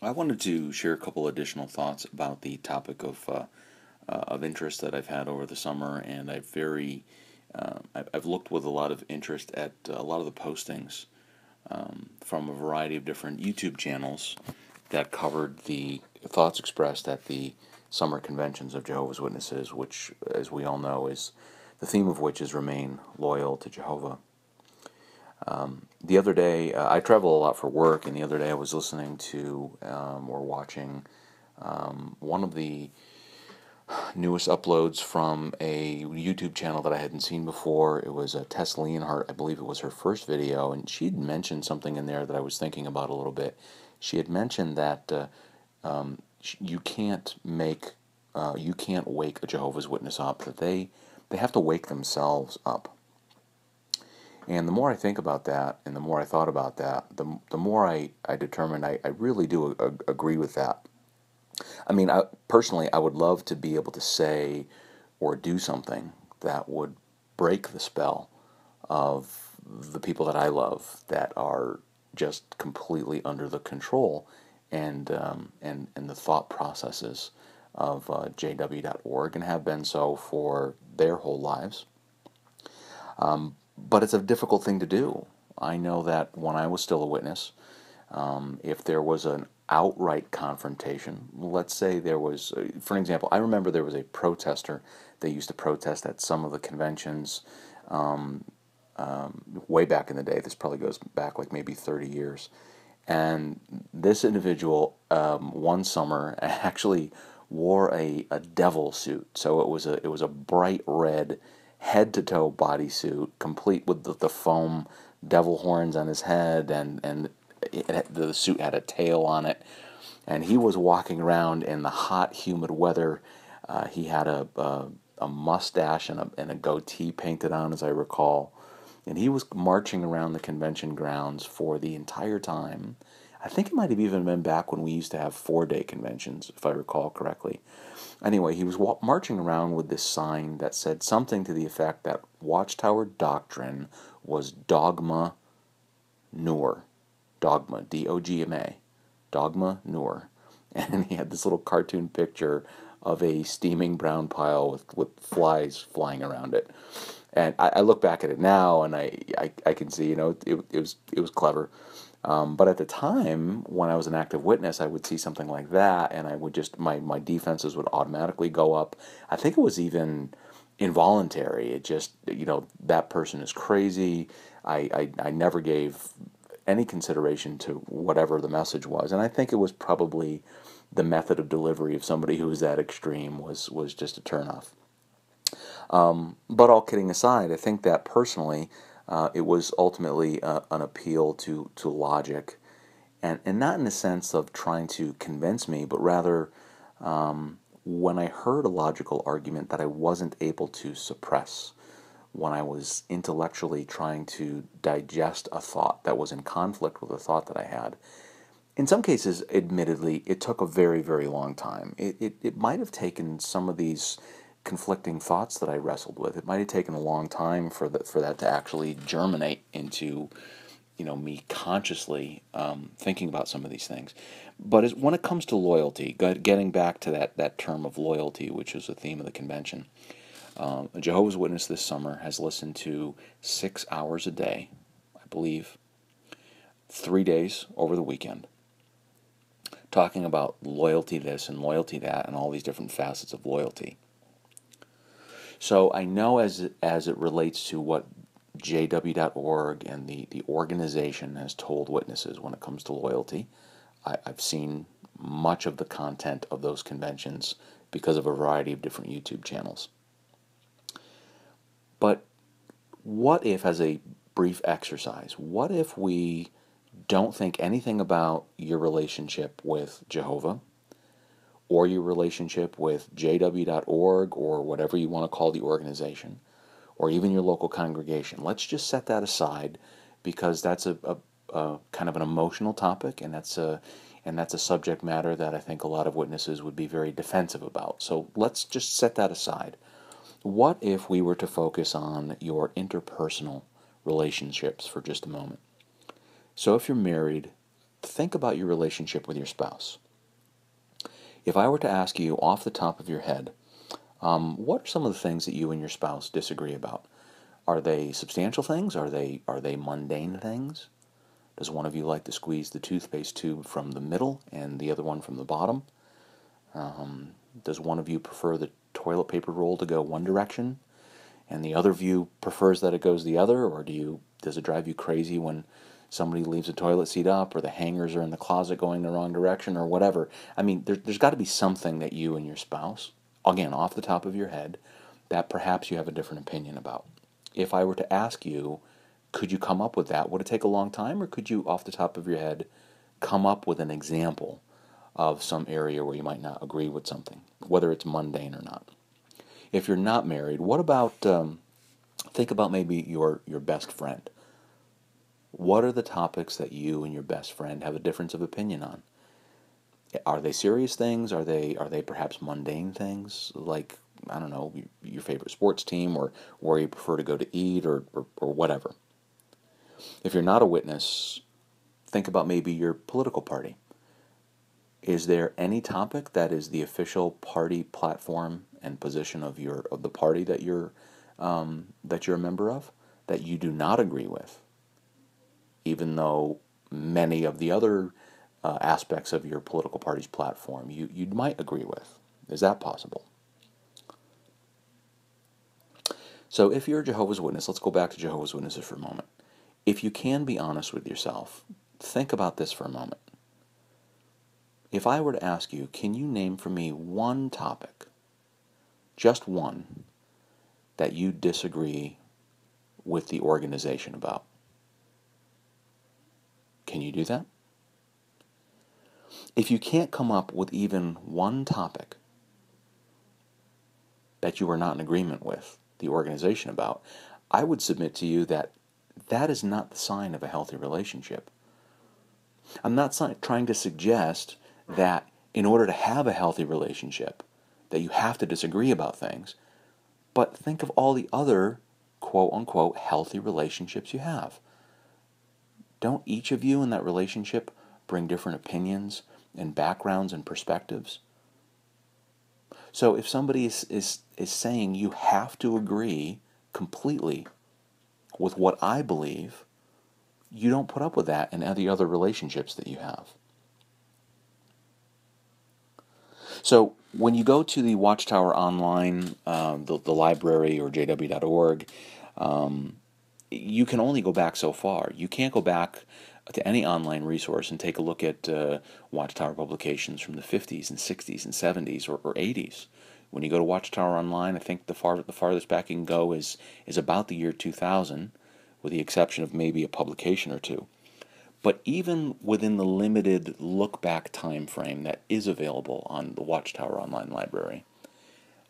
I wanted to share a couple additional thoughts about the topic of interest that I've had over the summer, and I've looked with a lot of interest at a lot of the postings from a variety of different YouTube channels that covered the thoughts expressed at the summer conventions of Jehovah's Witnesses, which, as we all know, is the theme of which is remain loyal to Jehovah. The other day, I travel a lot for work, and the other day I was listening to or watching one of the newest uploads from a YouTube channel that I hadn't seen before. It was Tess Leonhardt, I believe it was her first video, and she'd mentioned something in there that I was thinking about a little bit. She had mentioned that you can't you can't wake a Jehovah's Witness up; that they have to wake themselves up. And the more I think about that, and the more I thought about that, the more I determined I really do agree with that. I mean, personally, I would love to be able to say or do something that would break the spell of the people that I love that are just completely under the control and the thought processes of JW.org and have been so for their whole lives. But it's a difficult thing to do. I know that when I was still a witness, if there was an outright confrontation, let's say there was, for an example, I remember there was a protester that used to protest at some of the conventions way back in the day. This probably goes back like maybe 30 years. And this individual, one summer, actually wore a devil suit. So it was a bright red head to toe bodysuit, complete with the foam devil horns on his head, and the suit had a tail on it. And he was walking around in the hot, humid weather. He had a mustache and a goatee painted on, as I recall. And he was marching around the convention grounds for the entire time. I think it might have even been back when we used to have 4-day conventions, if I recall correctly. Anyway, he was marching around with this sign that said something to the effect that Watchtower Doctrine was dogma nur. Dogma, D-O-G-M-A. Dogma nur. And he had this little cartoon picture of a steaming brown pile with flies flying around it. And I look back at it now, and I can see, it was clever. But at the time, when I was an active witness, I would see something like that, and I would just, my defenses would automatically go up. I think it was even involuntary. It just, that person is crazy. I never gave any consideration to whatever the message was. And I think it was probably the method of delivery of somebody who was that extreme was just a turnoff. But all kidding aside, I think that personally, it was ultimately an appeal to logic, and not in the sense of trying to convince me, but rather when I heard a logical argument that I wasn't able to suppress, when I was intellectually trying to digest a thought that was in conflict with a thought that I had. In some cases, admittedly, it took a very, very long time. It might have taken some of these conflicting thoughts that I wrestled with. It might have taken a long time for that to actually germinate into, me consciously thinking about some of these things. But when it comes to loyalty, getting back to that term of loyalty, which is the theme of the convention, a Jehovah's Witness this summer has listened to 6 hours a day, I believe, 3 days over the weekend, talking about loyalty this and loyalty that and all these different facets of loyalty. So I know as it relates to what JW.org and the organization has told witnesses when it comes to loyalty, I've seen much of the content of those conventions because of a variety of different YouTube channels. But what if, as a brief exercise, what if we don't think anything about your relationship with Jehovah or your relationship with JW.org or whatever you want to call the organization, or even your local congregation? Let's just set that aside, because that's a kind of an emotional topic, and that's a subject matter that I think a lot of witnesses would be very defensive about. So let's just set that aside. What if we were to focus on your interpersonal relationships for just a moment? So if you're married, think about your relationship with your spouse. If I were to ask you off the top of your head, what are some of the things that you and your spouse disagree about? Are they substantial things? Are they mundane things? Does one of you like to squeeze the toothpaste tube from the middle and the other one from the bottom? Does one of you prefer the toilet paper roll to go one direction and the other of you prefers that it goes the other? Or does it drive you crazy when somebody leaves a toilet seat up, or the hangers are in the closet going the wrong direction, or whatever? I mean, there's got to be something that you and your spouse, again, off the top of your head, that perhaps you have a different opinion about. If I were to ask you, could you come up with that? Would it take a long time, or could you, off the top of your head, come up with an example of some area where you might not agree with something, whether it's mundane or not? If you're not married, what about, think about maybe your best friend. What are the topics that you and your best friend have a difference of opinion on? Are they serious things? Are they perhaps mundane things, like, I don't know, your favorite sports team, or where you prefer to go to eat, or whatever? If you're not a witness, think about maybe your political party. Is there any topic that is the official party platform and position of the party that you're a member of, that you do not agree with, even though many of the other aspects of your political party's platform you might agree with? Is that possible? So if you're a Jehovah's Witness, let's go back to Jehovah's Witnesses for a moment. If you can be honest with yourself, think about this for a moment. If I were to ask you, can you name for me one topic, just one, that you disagree with the organization about? Can you do that? If you can't come up with even one topic that you are not in agreement with the organization about, I would submit to you that that is not the sign of a healthy relationship. I'm not trying to suggest that in order to have a healthy relationship, that you have to disagree about things, but think of all the other quote-unquote healthy relationships you have. Don't each of you in that relationship bring different opinions and backgrounds and perspectives? So if somebody is saying you have to agree completely with what I believe, you don't put up with that in any other relationships that you have. So when you go to the Watchtower Online, the library, or jw.org, you can only go back so far. You can't go back to any online resource and take a look at Watchtower publications from the 50s and 60s and 70s or 80s. When you go to Watchtower Online, I think the farthest back you can go is about the year 2000, with the exception of maybe a publication or two. But even within the limited look-back time frame that is available on the Watchtower Online Library,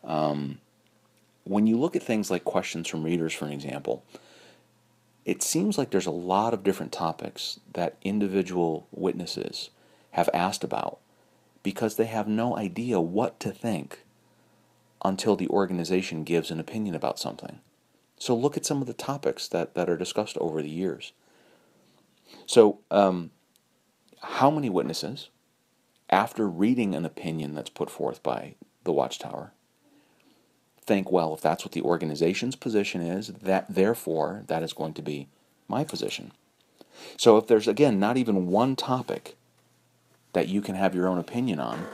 when you look at things like questions from readers, for an example, it seems like there's a lot of different topics that individual witnesses have asked about because they have no idea what to think until the organization gives an opinion about something. So look at some of the topics that are discussed over the years. So how many witnesses, after reading an opinion that's put forth by the Watchtower, think, well, if that's what the organization's position is, that therefore that is going to be my position? So if there's, again, not even one topic that you can have your own opinion on,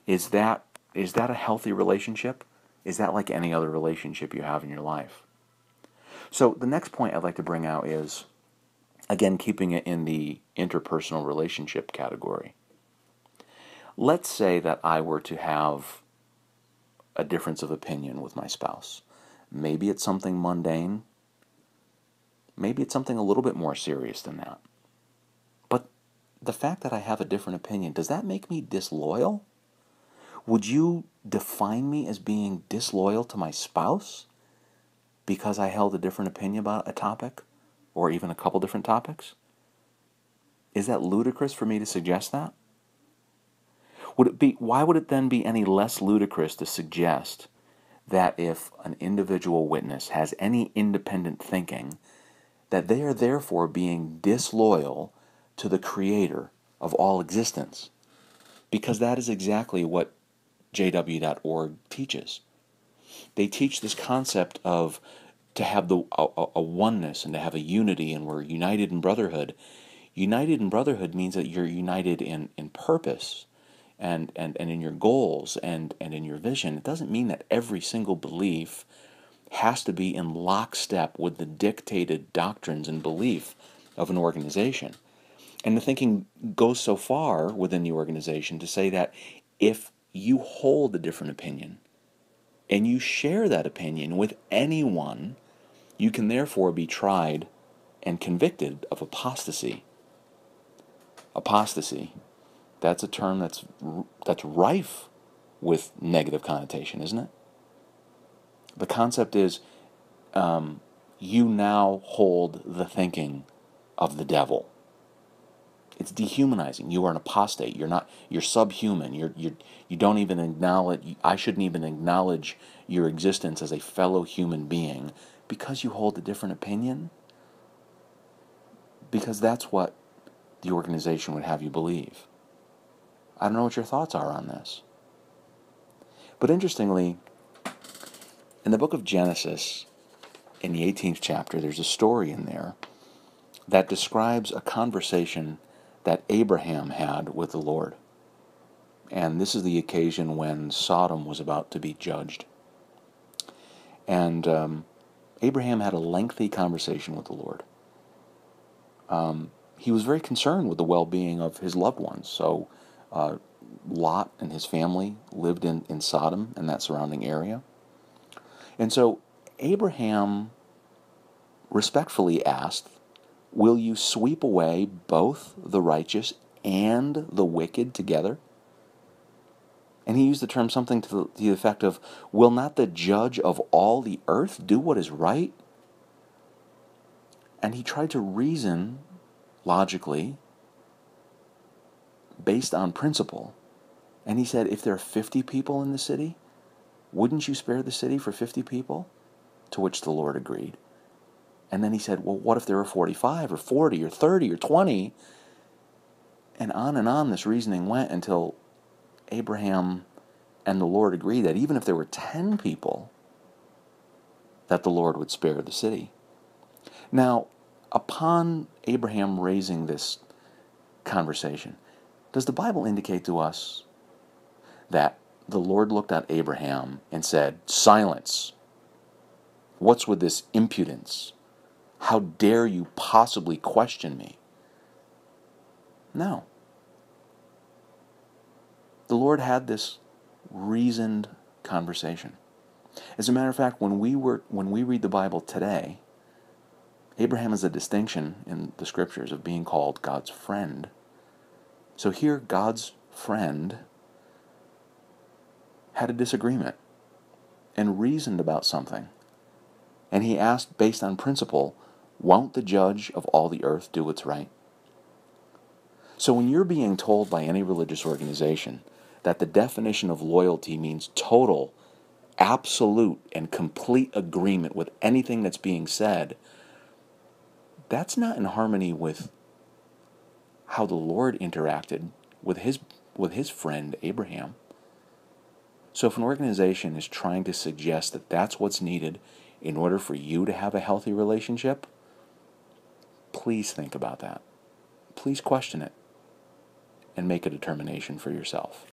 is that a healthy relationship? Is that like any other relationship you have in your life? So the next point I'd like to bring out is, again, keeping it in the interpersonal relationship category. Let's say that I were to have a difference of opinion with my spouse. Maybe it's something mundane. Maybe it's something a little bit more serious than that. But the fact that I have a different opinion, does that make me disloyal? Would you define me as being disloyal to my spouse because I held a different opinion about a topic, or even a couple different topics? Is that ludicrous for me to suggest that? Why would it then be any less ludicrous to suggest that if an individual witness has any independent thinking, that they are therefore being disloyal to the Creator of all existence, because that is exactly what jw.org teaches. They teach this concept of to have a oneness and to have a unity, and we're united in brotherhood. United in brotherhood means that you're united in purpose and in your goals and in your vision. It doesn't mean that every single belief has to be in lockstep with the dictated doctrines and belief of an organization. And the thinking goes so far within the organization to say that if you hold a different opinion and you share that opinion with anyone, you can therefore be tried and convicted of apostasy. Apostasy, that's a term that's rife with negative connotation, isn't it? The concept is you now hold the thinking of the devil. It's dehumanizing. You are an apostate. You're subhuman. You don't even acknowledge, I shouldn't even acknowledge your existence as a fellow human being because you hold a different opinion. Because that's what the organization would have you believe. I don't know what your thoughts are on this. But interestingly, in the book of Genesis, in the 18th chapter, there's a story in there that describes a conversation that Abraham had with the Lord. And this is the occasion when Sodom was about to be judged. And Abraham had a lengthy conversation with the Lord. He was very concerned with the well-being of his loved ones. So Lot and his family lived in Sodom and that surrounding area. And so Abraham respectfully asked, will you sweep away both the righteous and the wicked together? And he used the term something to the effect of, will not the judge of all the earth do what is right? And he tried to reason logically based on principle. And he said, if there are 50 people in the city, wouldn't you spare the city for 50 people? To which the Lord agreed. And then he said, well, what if there were 45 or 40 or 30 or 20? And on this reasoning went until Abraham and the Lord agreed that even if there were 10 people, that the Lord would spare the city. Now, upon Abraham raising this conversation, does the Bible indicate to us that the Lord looked at Abraham and said, silence, what's with this impudence? How dare you possibly question me? No. The Lord had this reasoned conversation. As a matter of fact, when we read the Bible today, Abraham has a distinction in the scriptures of being called God's friend. So here, God's friend had a disagreement and reasoned about something. And he asked, based on principle, won't the judge of all the earth do what's right? So when you're being told by any religious organization that the definition of loyalty means total, absolute, and complete agreement with anything that's being said, that's not in harmony with how the Lord interacted with his friend Abraham. So if an organization is trying to suggest that that's what's needed in order for you to have a healthy relationship, please think about that. Please question it and make a determination for yourself.